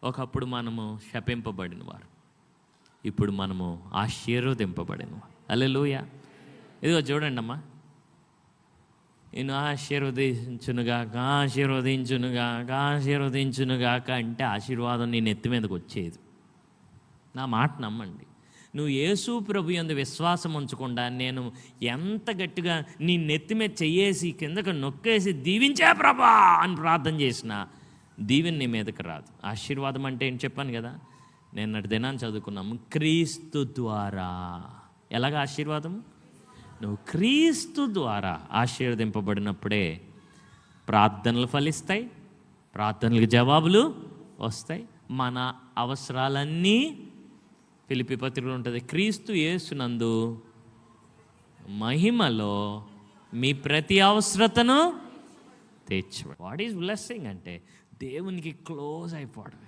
ఒకప్పుడు మనము శపింపబడిన వారు, ఇప్పుడు మనము ఆశీర్వదింపబడిన వారు. హల్లెలూయా. ఇదిగో చూడండి అమ్మా, నేను ఆశీర్వదించునుగాక అంటే ఆశీర్వాదం నీ నెత్తి మీదకి వచ్చేది. నా మాట నమ్మండి. నువ్వు యేసు ప్రభు యందు విశ్వాసం ఉంచకుండా నేను ఎంత గట్టిగా నీ నెత్తి మీద చెయ్యేసి కిందకు నొక్కేసి దీవించే ప్రభా అని ప్రార్థన చేసినా దీవెన నీ మీదకి రాదు. ఆశీర్వాదం అంటే ఏం చెప్పాను కదా, నిన్నటి దినాన్ని చదువుకున్నాము. క్రీస్తు ద్వారా. ఎలాగ ఆశీర్వాదం? నువ్వు క్రీస్తు ద్వారా ఆశీర్వదింపబడినప్పుడే ప్రార్థనలు ఫలిస్తాయి, ప్రార్థనలకు జవాబులు వస్తాయి, మన అవసరాలన్నీ. ఫిలిప్పీ పత్రికలో ఉంటుంది, క్రీస్తు యేసునందు మహిమలో మీ ప్రతి అవసరతను తీర్చబడి. వాట్ ఈజ్ బ్లెస్సింగ్ అంటే దేవునికి క్లోజ్ అయిపోవడం.